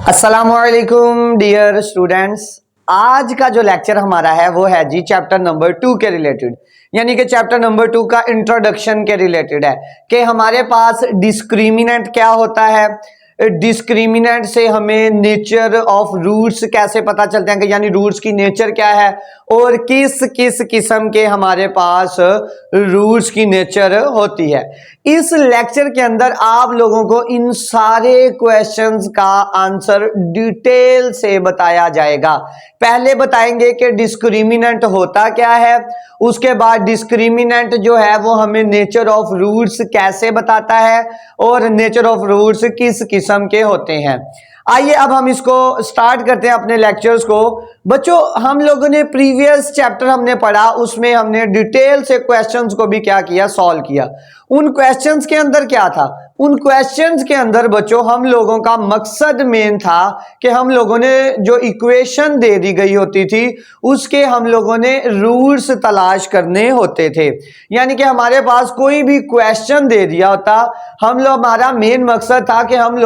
अस्सलामुअलैकुम dear students. आज का जो लेक्चर हमारा है वो है जी चैप्टर नंबर 2 के रिलेटेड, यानी कि चैप्टर नंबर 2 का इंट्रोडक्शन के रिलेटेड है कि हमारे पास डिस्क्रिमिनेंट क्या होता है, डिस्क्रिमिनेंट से हमें नेचर ऑफ रूट्स कैसे पता चलते हैं कि यानी रूट्स की नेचर क्या है और किस किस किस्म के हमारे पास रूट्स की नेचर होती है। इस लेक्चर के अंदर आप लोगों को इन सारे क्वेश्चंस का आंसर डिटेल से बताया जाएगा। पहले बताएंगे कि डिस्क्रिमिनेंट होता क्या है, उसके बाद डिस्क्रिमिनेंट जो है वो हमें नेचर ऑफ रूट्स कैसे बताता है और नेचर ऑफ रूट्स किस किस्म के होते हैं। आइए अब हम इसको स्टार्ट करते हैं अपने लेक्चर्स को। बच्चों, हम लोगों ने प्रीवियस चैप्टर हमने पढ़ा, उसमें हमने डिटेल से क्वेश्चंस को भी क्या किया, सॉल्व किया। उन क्वेश्चंस के अंदर क्या था, उन क्वेश्चंस के अंदर बच्चों हम लोगों का मकसद मेन था कि हम लोगों ने जो इक्वेशन दे दी गई होती थी उसके हम लोगों ने रूट्स तलाश करने होते थे। यानी कि हमारे पास कोई भी क्वेश्चन दे दिया होता, हमारा मेन मकसद था कि हम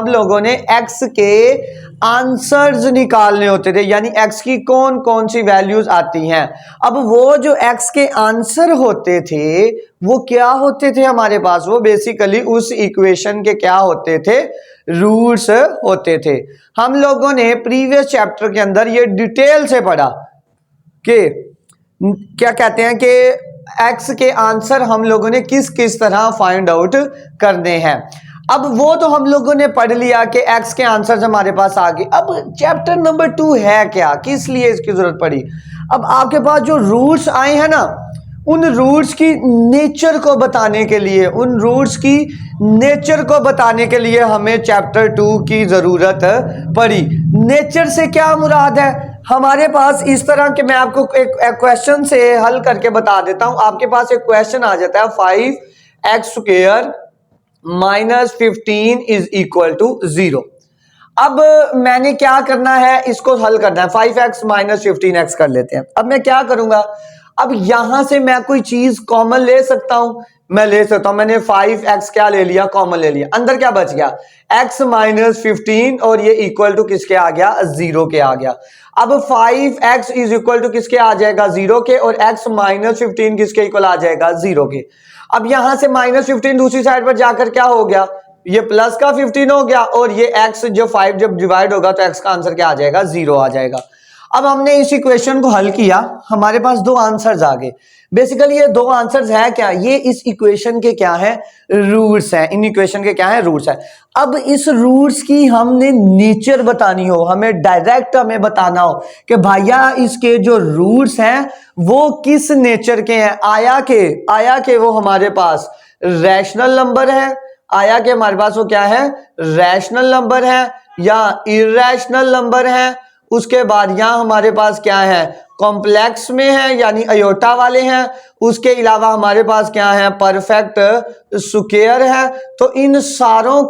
लोगों ने एक्स के आंसर्स निकालने होते थे, यानी एक्स की कौन कौन सी वैल्यूज आती हैं। अब वो जो एक्स के आंसर होते थे वो क्या होते थे हमारे पास, वो बेसिकली उस इक्वेशन के क्या होते थे, रूट्स होते थे। हम लोगों ने प्रीवियस चैप्टर के अंदर ये डिटेल से पढ़ा कि क्या कहते हैं कि एक्स के आंसर हम लोगों ने किस किस तरह फाइंड आउट करने हैं। अब वो तो हम लोगों ने पढ़ लिया कि एक्स के आंसर हमारे पास आ गए। अब चैप्टर नंबर 2 है क्या, किस लिए इसकी जरूरत पड़ी। अब आपके पास जो रूट्स आए हैं ना, उन रूट्स की नेचर को बताने के लिए, उन रूट्स की नेचर को बताने के लिए हमें चैप्टर 2 की जरूरत पड़ी। नेचर से क्या मुराद है हमारे पास, इस तरह के मैं आपको एक क्वेश्चन से हल करके बता देता हूं। आपके पास एक क्वेश्चन आ जाता है 5x² - 15 इज इक्वल टू 0। अब मैंने क्या करना है, इसको हल करना है। 5x - 15x कर लेते हैं। अब मैं क्या करूंगा, अब यहां से मैं कोई चीज कॉमन ले सकता हूं, मैं ले सकता हूं। मैंने 5x क्या ले लिया, कॉमन ले लिया। अंदर क्या बच गया, x - 15, और ये इक्वल टू किसके आ गया, 0 के आ गया। अब 5x इज इक्वल टू किसके आ जाएगा, 0 के, और x - 15 किसके इक्वल आ जाएगा, 0 के। अब यहां से -15 दूसरी साइड पर जाकर क्या हो गया, ये प्लस का 15 हो गया, और ये x जो 5 जब डिवाइड होगा तो x का आंसर क्या आ जाएगा, 0 आ जाएगा। अब हमने इस इक्वेशन को हल किया, हमारे पास दो आंसर्स आ गए। बेसिकली ये दो आंसर्स है क्या, ये इस इक्वेशन के क्या है, रूट्स हैं। इन इक्वेशन के क्या है, रूट्स हैं। अब इस रूट्स की हमने नेचर बतानी हो, हमें डायरेक्ट हमें बताना हो कि भैया इसके जो रूट्स हैं वो किस नेचर के हैं। आया के वो हमारे पास रैशनल नंबर है, आया के हमारे पास वो क्या है, रैशनल नंबर है या इरैशनल नंबर है। उसके बाद यहां हमारे पास क्या है, कॉम्प्लेक्स में है यानी अयोटा वाले हैं। उसके अलावा हमारे पास क्या है, परफेक्ट स्क्वायर है। तो इन सारों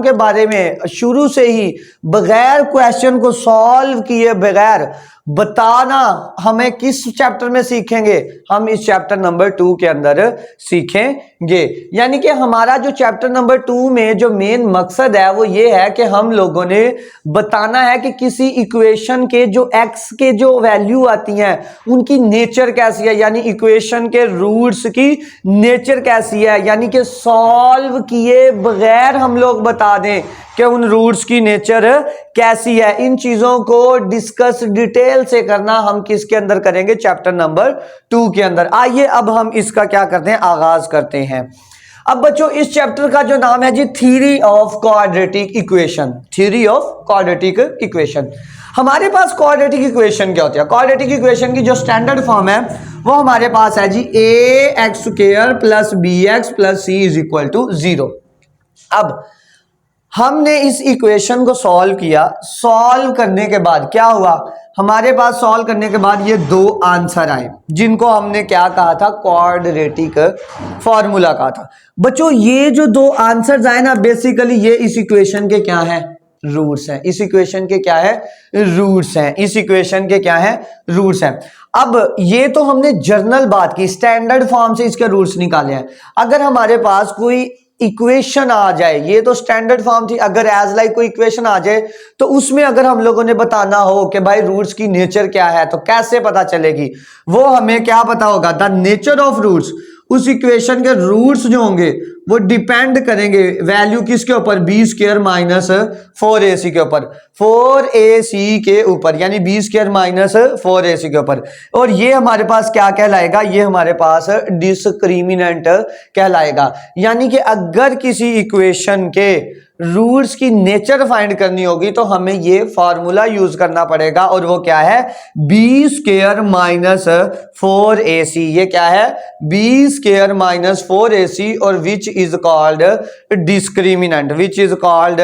के बारे में शुरू से ही बगैर क्वेश्चन को सॉल्व किए बगैर बताना हमें किस चैप्टर में सीखेंगे, हम इस चैप्टर नंबर 2 के अंदर सीखेंगे। यानी कि हमारा जो चैप्टर नंबर 2 में जो मेन मकसद है वो ये है कि हम लोगों ने बताना है कि किसी इक्वेशन के जो x के जो वैल्यू आती हैं उनकी नेचर कैसी है, यानी इक्वेशन के रूट्स की नेचर कैसी है। यानी कि सॉल्व किए बगैर हम लोग बता दें कि उन रूट्स की नेचर कैसी है। इन चीजों को डिस्कस डिटेल से करना हम किसके अंदर करेंगे, चैप्टर नंबर 2 के अंदर। आइए अब हम इसका क्या करते हैं, आगाज करते हैं। अब बच्चों इस चैप्टर का जो नाम है जी theory of quadratic equation. Theory of quadratic equation. हमारे पास क्वाड्रेटिक इक्वेशन क्या होती है, क्वाड्रेटिक इक्वेशन की जो स्टैंडर्ड फॉर्म है वो हमारे पास है जी ax² + bx + c is equal to 0। अब हमने इस इक्वेशन को सॉल्व किया, सॉल्व करने के बाद क्या हुआ, हमारे पास सॉल्व करने के बाद ये दो आंसर आए जिनको हमने क्या कहा था, क्वाड्रेटिक फॉर्मूला कहा था। बच्चों ये जो दो आंसर्स आए ना, बेसिकली ये इस इक्वेशन के क्या है, रूट्स हैं। इस इक्वेशन के क्या है, रूट्स हैं। इस इक्वेशन के क्या है, रूट्स हैं। अब ये तो हमने जनरल बात की, स्टैंडर्ड फॉर्म से इसके रूट्स निकाले हैं। अगर हमारे पास कोई इक्वेशन आ जाए, ये तो स्टैंडर्ड फॉर्म थी, अगर एज लाइक कोई इक्वेशन आ जाए तो उसमें अगर हम लोगों ने बताना हो कि भाई रूट्स की नेचर क्या है तो कैसे पता चलेगी, वो हमें क्या पता होगा, द नेचर ऑफ रूट्स, उस इक्वेशन के रूट्स जो होंगे वो डिपेंड करेंगे वैल्यू किसके ऊपर, बी स्क्वायर माइनस 4ac के ऊपर, 4ac के ऊपर, यानी बी स्क्वायर माइनस 4ac के ऊपर। और ये हमारे पास क्या कहलाएगा, ये हमारे पास डिस्क्रिमिनेंट कहलाएगा। यानी कि अगर किसी इक्वेशन के रूट्स की नेचर फाइंड करनी होगी तो हमें ये फॉर्मूला यूज करना पड़ेगा, और वो क्या है, बी स्क्वायर माइनस 4ac। ये क्या है, बी स्क्वायर माइनस 4ac, और which is called discriminant, which is called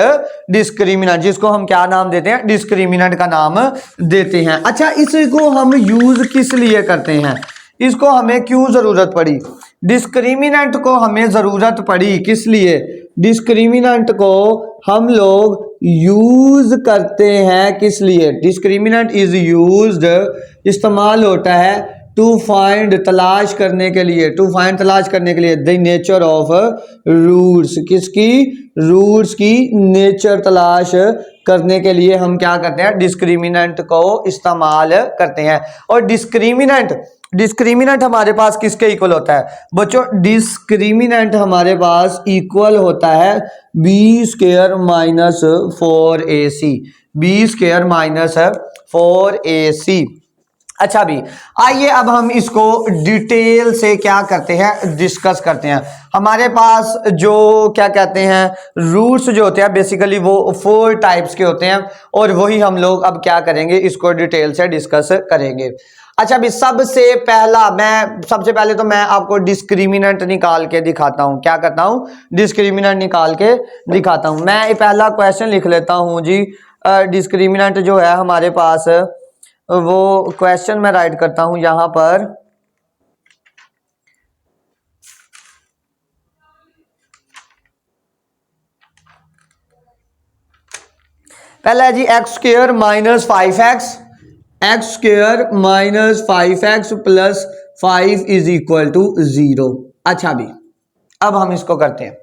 discriminant, जिसको हम क्या नाम देते हैं, डिस्क्रिमिनेंट का नाम देते हैं। अच्छा, इसको हम यूज किस लिए करते हैं, इसको हमें क्यों जरूरत पड़ी, डिस्क्रिमिनेंट को हमें जरूरत पड़ी किस लिए, डिस्क्रिमिनेंट को हम लोग यूज करते हैं किस लिए, डिस्क्रिमिनेंट इज यूज्ड, इस्तेमाल होता है टू फाइंड, तलाश करने के लिए, टू फाइंड तलाश करने के लिए, द नेचर ऑफ रूट्स, किसकी, रूट्स की नेचर तलाश करने के लिए हम क्या करते हैं, डिस्क्रिमिनेंट को इस्तेमाल करते हैं। और डिस्क्रिमिनेंट हमारे पास किसके इक्वल होता है बच्चों, डिस्क्रिमिनेंट हमारे पास इक्वल होता है b square minus 4ac, b square minus 4ac। अच्छा भी आइए अब हम इसको डिटेल से क्या करते हैं, डिस्कस करते हैं। हमारे पास जो क्या कहते हैं रूट्स जो होते हैं बेसिकली वो 4 टाइप्स के होते हैं, और वही हम लोग अब क्या करेंगे, इसको डिटेल से डिस्कस करेंगे। अच्छा भी सबसे पहले तो मैं आपको डिस्क्रिमिनेंट निकाल के दिखाता हूं, क्या करता हूं, डिस्क्रिमिनेंट निकाल के दिखाता हूं। मैं पहला क्वेश्चन लिख लेता हूं जी, डिस्क्रिमिनेंट जो है हमारे पास, वो क्वेश्चन मैं राइट करता हूं यहां पर, पहला है जी X square minus 5x, X square minus 5x plus 5 is equal to 0। अच्छा भी अब हम इसको करते हैं।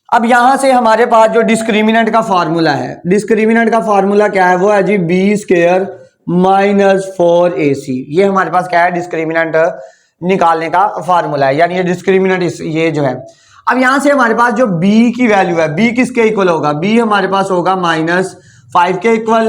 अब यहां से हमारे पास जो डिस्क्रिमिनेंट का फार्मूला है, डिस्क्रिमिनेंट का फार्मूला क्या है, वो है G B square minus 4ac। ये हमारे पास क्या है, डिस्क्रिमिनेंट निकालने का फार्मूला है, यानी ये डिस्क्रिमिनेंट ये जो है। अब यहां से हमारे पास जो b की वैल्यू है, b किसके इक्वल होगा, b हमारे पास होगा -5 के इक्वल,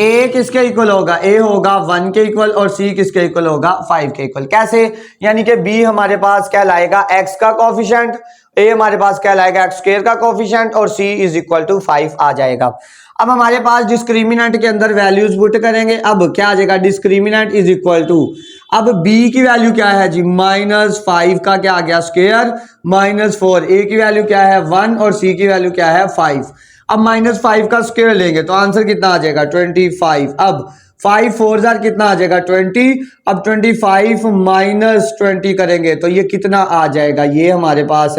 a किसके इक्वल होगा, a होगा 1 के इक्वल, और c किसके इक्वल होगा, 5 के इक्वल। कैसे, यानी कि b हमारे पास कहलाएगा x का कोफिशिएंट, a हमारे पास कहलाएगा x स्क्वायर का कोफिशिएंट, और c इज इक्वल टू 5 आ जाएगा। अब हमारे पास डिस्क्रिमिनेंट के अंदर वैल्यूज पुट करेंगे, अब क्या आ जाएगा, डिस्क्रिमिनेंट इज इक्वल टू, अब b की वैल्यू क्या है जी, -5 का क्या आ गया स्क्वायर -4, a की वैल्यू क्या है 1, और c की वैल्यू क्या है 5। अब -5 का स्क्वायर लेंगे तो आंसर कितना आ जाएगा 25। अब 5 4 जार कितना आ जाएगा 20। अब 25 माइनस 20 करेंगे तो ये कितना आ जाएगा, ये हमारे पास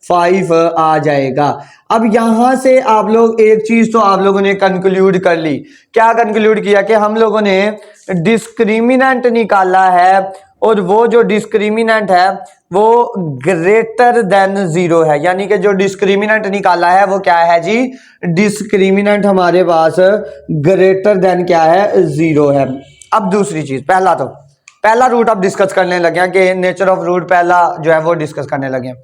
5 आ जाएगा। अब यहां से आप लोग एक चीज तो आप लोगों ने कंक्लूड कर ली, क्या कंक्लूड किया कि हम लोगों ने डिस्क्रिमिनेंट निकाला है, और वो जो डिस्क्रिमिनेंट है वो ग्रेटर देन 0 है, यानी कि जो डिस्क्रिमिनेंट निकाला है वो क्या है जी, डिस्क्रिमिनेंट हमारे पास ग्रेटर देन क्या है 0 है। अब दूसरी चीज, पहला रूट अब डिस्कस करने लगे हैं कि नेचर ऑफ रूट पहला जो है वो डिस्कस करने लगे हैं।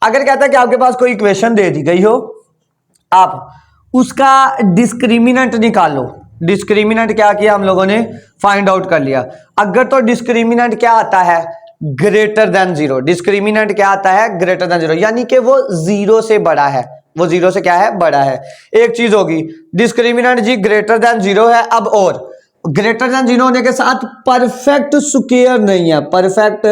अगर कहता है कि आपके पास कोई इक्वेशन दे दी गई हो, आप उसका डिस्क्रिमिनेंट निकालो, डिस्क्रिमिनेंट क्या किया हम लोगों ने, फाइंड आउट कर लिया। अगर तो डिस्क्रिमिनेंट क्या आता है, ग्रेटर देन 0, डिस्क्रिमिनेंट क्या आता है, ग्रेटर देन 0, यानी कि वो 0 से बड़ा है, वो 0 से क्या है, बड़ा है। एक चीज होगी, डिस्क्रिमिनेंट जी ग्रेटर देन 0 है, अब और ग्रेटर देन 0 होने के साथ परफेक्ट स्क्वायर नहीं है, परफेक्ट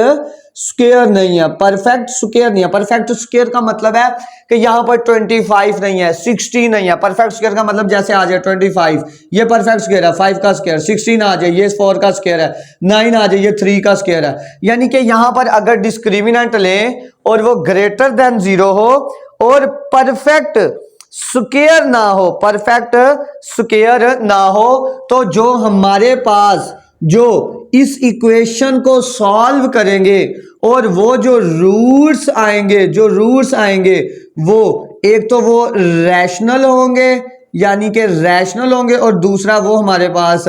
स्क्वायर नहीं है, परफेक्ट स्क्वायर नहीं है। परफेक्ट स्क्वायर का मतलब है कि यहां पर 25 नहीं है, 16 नहीं है। परफेक्ट स्क्वायर का मतलब जैसे आ जाए 25, ये परफेक्ट स्क्वायर है, 5 का स्क्वायर, 16 आ जाए ये 4 का स्क्वायर है, 9 आ जाए ये 3 का स्क्वायर है। यानी कि यहां पर अगर डिस्क्रिमिनेंट लें और वो ग्रेटर देन 0 हो और परफेक्ट स्क्वायर ना हो, परफेक्ट स्क्वायर ना हो, तो जो हमारे पास जो इस इक्वेशन को सॉल्व करेंगे और वो जो रूट्स आएंगे वो एक तो वो रैशनल होंगे, यानी कि रैशनल होंगे, और दूसरा वो हमारे पास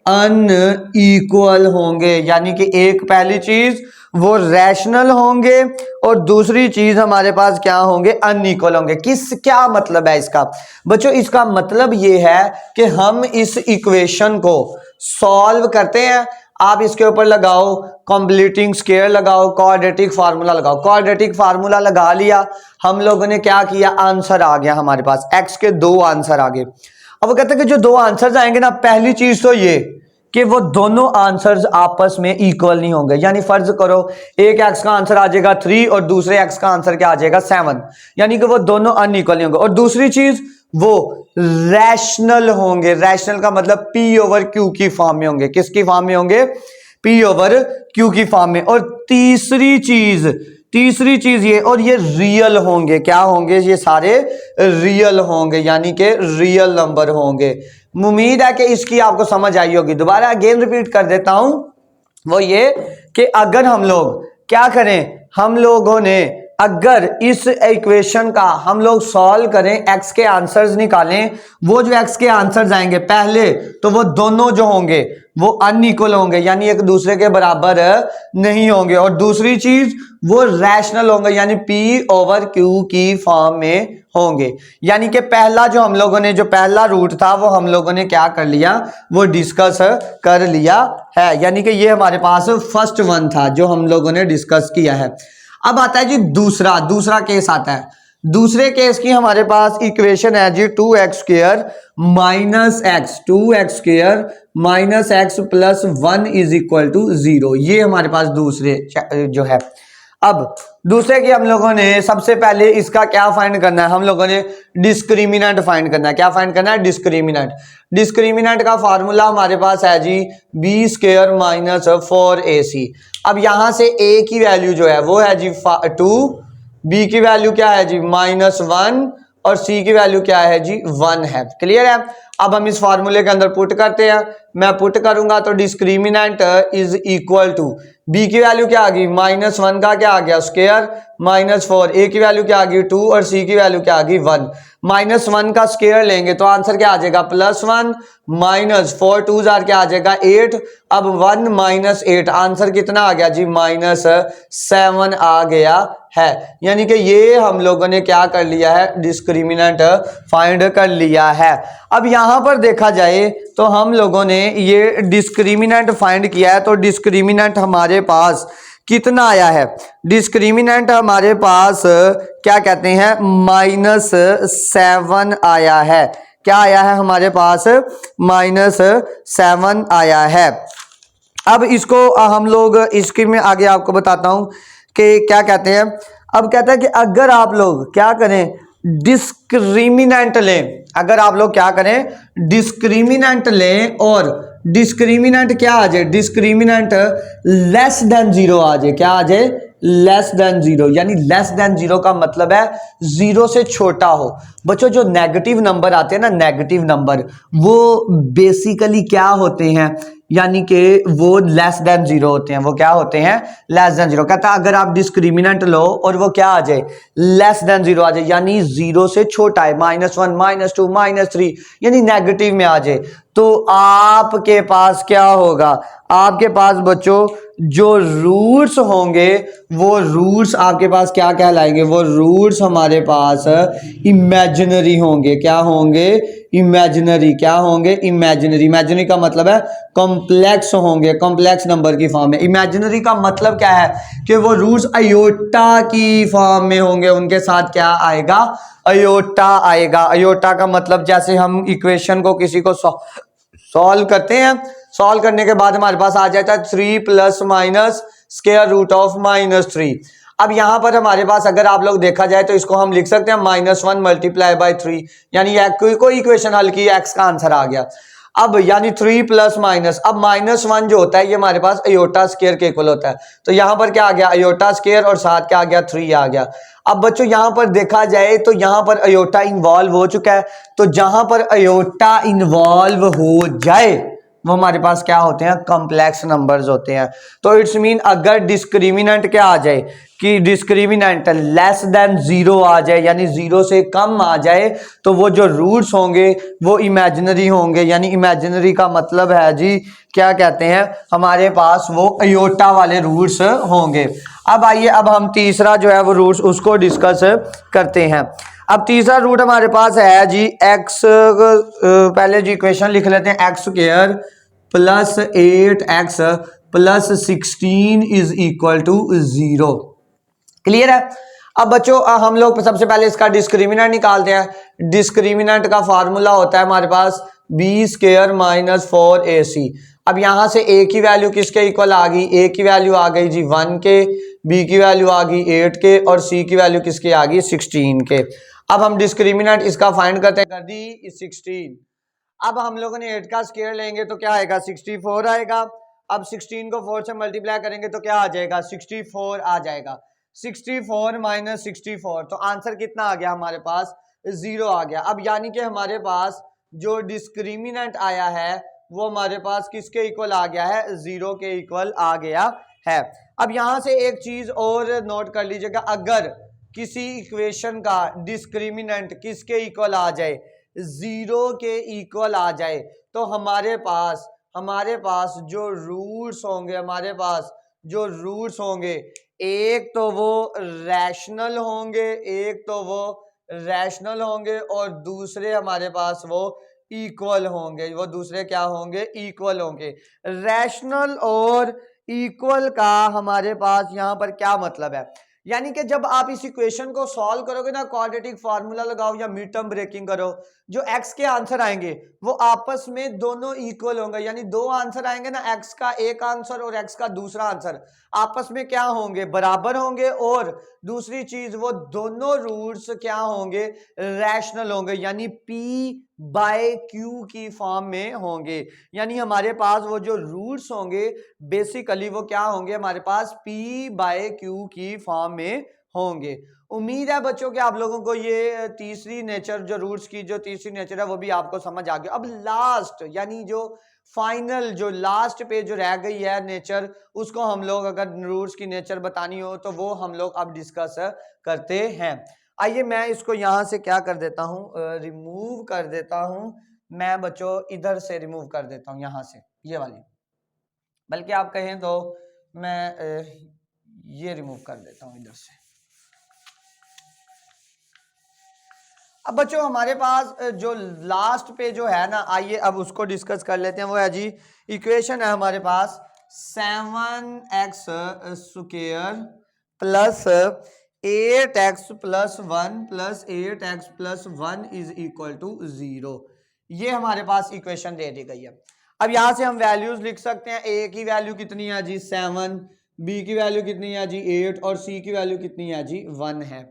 अनइक्वल होंगे, यानी कि एक पहली चीज वो रैशनल होंगे और दूसरी चीज हमारे पास क्या होंगे, अनइक्वल होंगे। क्या मतलब है इसका बच्चों? इसका मतलब ये है कि हम इस इक्वेशन को सॉल्व करते हैं, आप इसके ऊपर लगाओ कंप्लीटिंग स्क्वायर, लगाओ क्वाड्रेटिक फार्मूला, लगाओ क्वाड्रेटिक फार्मूला, लगा लिया, हम लोगों ने क्या किया, आंसर आ गया हमारे पास, एक्स के 2 आंसर आ गए। अब वो कहते हैं कि जो 2 आंसर्स आएंगे ना, पहली चीज तो ये कि वो दोनों आंसर्स आपस में इक्वल नहीं होंगे। यानी फर्ज करो एक एक्स का आंसर आ जाएगा 3 और दूसरे एक्स का आंसर क्या आ जाएगा 7, यानी कि वो दोनों अनइक्वल नहीं होंगे। और दूसरी चीज वो रैशनल होंगे। रैशनल का मतलब पी ओवर क्यू की फॉर्म में होंगे। किसकी फॉर्म में होंगे? पी ओवर क्यू की फॉर्म में। और तीसरी चीज ये, और ये रियल होंगे। क्या होंगे? ये सारे रियल होंगे, यानी कि रियल नंबर होंगे। उम्मीद है कि इसकी आपको समझ आई होगी। दोबारा अगेन रिपीट कर देता हूं, वो ये कि अगर हम लोग क्या करें, हम लोगों ने अगर इस इक्वेशन का हम लोग सॉल्व करें, एक्स के आंसर्स निकालें, वो जो एक्स के आंसर्स आएंगे पहले तो वो दोनों जो होंगे वो अनइक्वल होंगे, यानी एक दूसरे के बराबर नहीं होंगे। और दूसरी चीज वो रैशनल होंगे, यानी पी ओवर क्यू की फॉर्म में होंगे। यानी कि पहला जो हम लोगों ने, जो पहला रूट था वो हम लोगों ने क्या कर लिया, वो डिस्कस कर लिया है। यानी कि ये हमारे पास फर्स्ट वन था जो हम लोगों ने डिस्कस किया है। अब आता है जी दूसरा केस आता है। दूसरे केस की हमारे पास इक्वेशन है जी 2x square minus x, 2x square minus x plus 1 is equal to 0। ये हमारे पास दूसरे जो है। अब दूसरे की हम लोगों ने सबसे पहले इसका क्या फाइंड करना है, हम लोगों ने डिस्क्रिमिनेंट फाइंड करना है। क्या फाइंड करना है? डिस्क्रिमिनेंट। डिस्क्रिमिनेंट का फार्मूला हमारे पास है G B square minus 4ac। अब यहां से a की वैल्यू जो है वो है जी 2, b की वैल्यू क्या है जी -1 और c की वैल्यू क्या है जी 1 है। क्लियर है? अब हम इस फार्मूले के अंदर पुट करते हैं। मैं पुट करूंगा तो discriminant is equal to b की वैल्यू क्या आ गई -1 का क्या आ गया स्क्वायर -4, a की वैल्यू क्या आ गई 2 और c की वैल्यू क्या आ गई 1। -1 का स्क्वायर लेंगे तो आंसर क्या आ जाएगा +1 -4 2 क्या आ जाएगा 8। अब 1 -8 आंसर कितना आ गया जी -7 आ गया है। यानी कि ये हम लोगों ने क्या कर लिया है, डिस्क्रिमिनेंट फाइंड कर लिया है। अब यहां पर देखा जाए तो हम लोगों ने ये डिस्क्रिमिनेंट फाइंड किया है, तो डिस्क्रिमिनेंट हमारे पास कितना आया है? डिस्क्रिमिनेंट हमारे पास क्या कहते हैं -7 आया है। क्या आया है हमारे पास? -7 आया है। अब इसको हम लोग इसके में आगे आपको बताता हूं कि क्या कहते हैं। अब कहता है कि अगर आप लोग क्या करें, डिस्क्रिमिनेंट लें, अगर आप लोग क्या करें डिस्क्रिमिनेंट लें और डिस्क्रिमिनेंट क्या आ जाए, डिस्क्रिमिनेंट लेस देन 0 आ जाए। क्या आ जाए? Less than 0। यानी लेस देन 0 का मतलब है 0 से छोटा हो। बच्चों जो नेगेटिव नंबर आते हैं ना, नेगेटिव नंबर वो बेसिकली क्या होते हैं, यानी कि वो लेस देन 0 होते हैं। वो क्या होते हैं? Less than 0। कहता है अगर आप डिस्क्रिमिनेंट लो और वो क्या आ जाए, लेस देन 0 आ जाए, यानी 0 से छोटा है, -1 -2 -3, यानी नेगेटिव में आ जाए, तो आपके पास क्या होगा, आपके पास बच्चों जो रूट्स होंगे वो रूट्स आपके पास क्या कहलाएंगे, वो रूट्स हमारे पास इमेजिनरी होंगे। क्या होंगे? इमेजिनरी। क्या होंगे? इमेजिनरी। इमेजिनरी का मतलब है कॉम्प्लेक्स होंगे, कॉम्प्लेक्स नंबर की फॉर्म में। इमेजिनरी का मतलब क्या है कि वो रूट्स अयोटा की फॉर्म में होंगे, उनके साथ क्या आएगा? अयोटा आएगा। अयोटा का मतलब जैसे हम इक्वेशन को किसी को सॉल्व करते हैं, सॉल्व करने के बाद हमारे पास आ जाता है 3 plus minus square root of -3। अब यहां पर हमारे पास अगर आप लोग देखा जाए तो इसको हम लिख सकते हैं -1 मल्टीप्लाई बाय 3, यानी कोई इक्वेशन हल की, एक्स का आंसर आ गया। अब यानी 3 प्लस माइनस, अब -1 जो होता है ये हमारे पास अयोटा स्क्वायर के इक्वल होता है, तो यहां पर क्या आ गया? अयोटा स्क्वायर और साथ क्या आ गया? 3 आ गया। अब बच्चों यहां पर देखा जाए तो यहां पर अयोटा इन्वॉल्व हो चुका है, तो जहां पर अयोटा इन्वॉल्व हो जाए वो हमारे पास क्या होते हैं, कॉम्प्लेक्स नंबर्स होते हैं। तो इट्स मीन अगर डिस्क्रिमिनेंट क्या आ जाए कि डिस्क्रिमिनेंट लेस देन जीरो आ जाए, यानी जीरो से कम आ जाए, तो वो जो रूट्स होंगे वो इमेजिनरी होंगे। यानी इमेजिनरी का मतलब है जी क्या कहते हैं, हमारे पास वो अयोटा वाले रूट्स होंगे। अब आइए अब हम तीसरा जो है वो रूट्स उसको डिस्कस करते हैं। अब तीसरा रूट हमारे पास है जी एक्स, पहले जी इक्वेशन लिख लेते हैं, x square plus 8x plus 16 is equal to 0। Clear है। अब बच्चों हम लोग सबसे पहले इसका डिस्क्रिमिनेंट निकालते हैं। डिस्क्रिमिनेंट का फार्मूला होता है हमारे पास बी स्क्वायर माइनस 4ac। अब यहां से a की वैल्यू किसके इक्वल आ गई, a की वैल्यू आ गई जी 1 के, b की वैल्यू आ गई 8 के, और c की वैल्यू किसके आ गई 16 के। अब हम डिस्क्रिमिनेंट इसका फाइंड करते हैं, कर दी 16। अब हम लोगों ने 8 का स्क्वायर लेंगे तो क्या आएगा 64 आएगा। अब 16 को 4 से मल्टीप्लाई करेंगे तो क्या आ जाएगा 64 आ जाएगा। 64 माइनस 64, तो आंसर कितना आ गया हमारे पास 0 आ गया। अब यानी कि हमारे पास जो डिस्क्रिमिनेंट आया है वो हमारे पास किसके इक्वल आ गया है, 0 के इक्वल आ गया है। अब यहां से एक चीज और नोट कर लीजिएगा, अगर किसी इक्वेशन का डिस्क्रिमिनेंट किसके इक्वल आ जाए, 0 के इक्वल आ जाए, तो हमारे पास जो रूट्स होंगे, हमारे पास जो रूट्स होंगे, एक तो वो रैशनल होंगे, और दूसरे हमारे पास वो इक्वल होंगे। वो दूसरे क्या होंगे, इक्वल होंगे। रैशनल और इक्वल का हमारे पास यहां पर क्या मतलब है, यानी कि जब आप इस इक्वेशन को सॉल्व करोगे ना, क्वाड्रेटिक फार्मूला लगाओ या मिड टर्म ब्रेकिंग करो, जो x के आंसर आएंगे वो आपस में दोनों इक्वल होंगे। यानी दो आंसर आएंगे ना, x का एक आंसर और x का दूसरा आंसर आपस में क्या होंगे, बराबर होंगे। और दूसरी चीज वो दोनों रूट्स क्या होंगे, रैशनल होंगे, यानी p बाय q की फॉर्म में होंगे। यानी हमारे पास वो जो रूट्स होंगे बेसिकली वो क्या होंगे, हमारे पास p बाय q की फॉर्म में होंगे। उम्मीद है बच्चों कि आप लोगों को ये तीसरी नेचर, जो रूट्स की जो तीसरी नेचर है वो भी आपको समझ आ गया। अब लास्ट यानी जो फाइनल, जो लास्ट पे जो रह गई है नेचर, उसको हम लोग अगर रूट्स की नेचर बतानी हो तो वो हम लोग अब डिस्कस करते हैं। आइए मैं इसको यहां से क्या कर देता हूं, रिमूव कर देता हूं। मैं बच्चों इधर से रिमूव कर देता हूं, यहां से ये वाली, बल्कि आप कहें तो मैं ये रिमूव कर देता हूं इधर से। अब बच्चों हमारे पास जो लास्ट पे जो है ना, आइए अब उसको डिस्कस कर लेते हैं। वो है जी इक्वेशन है हमारे पास 7x square plus 8x plus 1 plus 8x plus 1 is equal to 0। ये हमारे पास इक्वेशन दे दी गई है। अब यहां से हम वैल्यूज लिख सकते हैं। a की वैल्यू कितनी है जी 7, b की वैल्यू कितनी है जी 8, और c की वैल्यू कितनी है जी 1 है।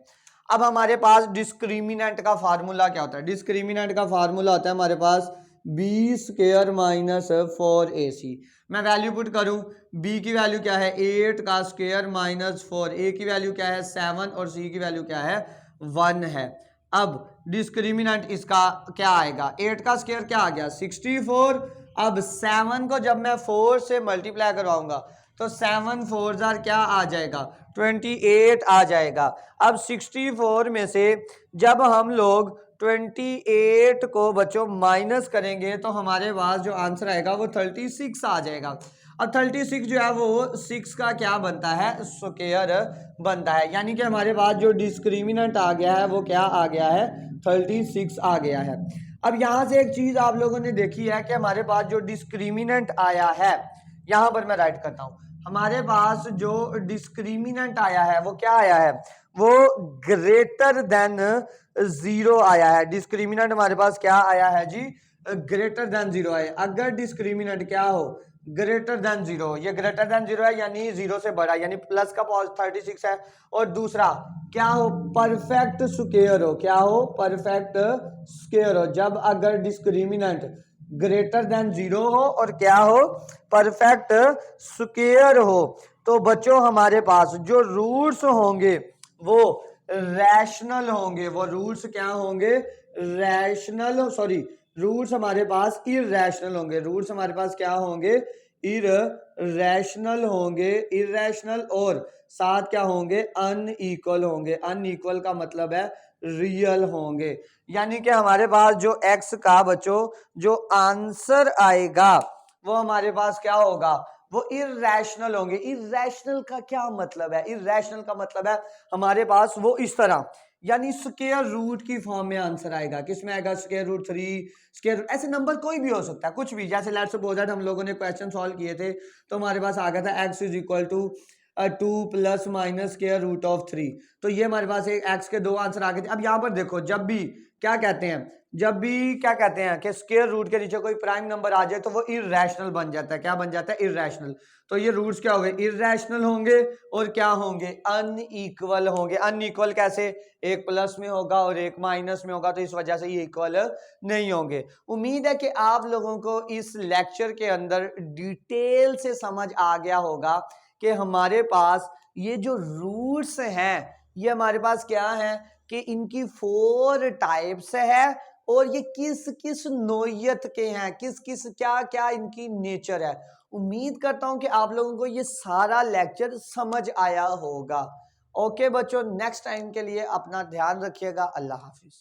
अब हमारे पास डिस्क्रिमिनेंट का फार्मूला क्या होता है, डिस्क्रिमिनेंट का फार्मूला होता है हमारे पास बी स्क्वायर माइनस 4ac। मैं वैल्यू पुट करूं, b की वैल्यू क्या है 8 का स्क्वायर माइनस 4, a की वैल्यू क्या है 7, और c की वैल्यू क्या है 1 है। अब डिस्क्रिमिनेंट इसका क्या आएगा, 8 का स्क्वायर क्या आ गया 64। अब 7 को जब मैं 4 से मल्टीप्लाई करवाऊंगा तो 7 4 जार क्या आ जाएगा 28 आ जाएगा। अब 64 में से जब हम लोग 28 को बच्चों माइनस करेंगे तो हमारे पास जो आंसर आएगा वो 36 आ जाएगा। अब 36 जो है वो 6 का क्या बनता है, स्क्वायर बनता है। यानी कि हमारे पास जो डिस्क्रिमिनेंट आ गया है वो क्या आ गया है 36 आ गया है। अब यहां से एक चीज आप लोगों ने देखी है कि हमारे पास जो डिस्क्रिमिनेंट आया है, यहां पर मैं राइट करता हूं, हमारे पास जो डिस्क्रिमिनेंट आया है वो क्या आया है, वो ग्रेटर देन 0 आया है। डिस्क्रिमिनेंट हमारे पास क्या आया है जी, ग्रेटर देन 0 आया। अगर डिस्क्रिमिनेंट क्या हो, ग्रेटर देन 0, ये ग्रेटर देन 0 है यानी 0 से बड़ा, यानी प्लस का 36 है। और दूसरा क्या हो, परफेक्ट स्क्वायर हो, क्या हो परफेक्ट स्क्वायर हो, जब अगर डिस्क्रिमिनेंट ग्रेटर देन 0 हो और क्या हो परफेक्ट स्क्वायर हो, तो बच्चों हमारे पास जो रूट्स होंगे वो रैशनल होंगे। वो रूट्स क्या होंगे, रैशनल, सॉरी रूट्स हमारे पास इरेशनल होंगे, रूट्स हमारे पास क्या होंगे, इरेशनल होंगे, इरेशनल, और साथ क्या होंगे, अनइक्वल होंगे। अनइक्वल का मतलब है रियल होंगे। यानी कि हमारे पास जो एक्स का बच्चों जो आंसर आएगा वो हमारे पास क्या होगा, वो इरेशनल होंगे। इरेशनल का क्या मतलब है, इरेशनल का मतलब है हमारे पास वो इस तरह, यानी स्क्वायर रूट की फॉर्म में आंसर आएगा। किसमें आएगा, स्क्वायर रूट 3, स्क्वायर रूट, ऐसे नंबर कोई भी हो सकता है, कुछ भी। जैसे लेट्स सपोज दैट हम लोगों ने क्वेश्चन सॉल्व किए थे तो हमारे पास आ गया था x is equal to 2 plus minus square root of 3। तो ये हमारे पास एक एक्स के दो आंसर आ गए थे। अब यहाँ पर देखो, जब भी क्या कहते हैं, जब भी क्या कहते हैं कि स्क्वायर रूट के नीचे कोई प्राइम नंबर आ जाए तो वो इरेशनल बन जाता है। क्या बन जाता है, इरेशनल। तो ये रूट्स क्या हो गए, इरेशनल होंगे और क्या होंगे, अनइक्वल होंगे। अनइक्वल कैसे, एक प्लस में होगा और एक माइनस में होगा, तो इस वजह से ये इक्वल नहीं होंगे। उम्मीद है कि आप लोगों को इस लेक्चर के अंदर डिटेल से समझ आ गया होगा कि हमारे पास ये जो रूट्स हैं ये हमारे पास क्या है कि इनकी 4 टाइप्स है और ये किस किस नोयत के हैं, किस किस क्या क्या इनकी नेचर है। उम्मीद करता हूं कि आप लोगों को ये सारा लेक्चर समझ आया होगा। ओके बच्चों, नेक्स्ट टाइम के लिए अपना ध्यान रखिएगा। अल्लाह हाफिज।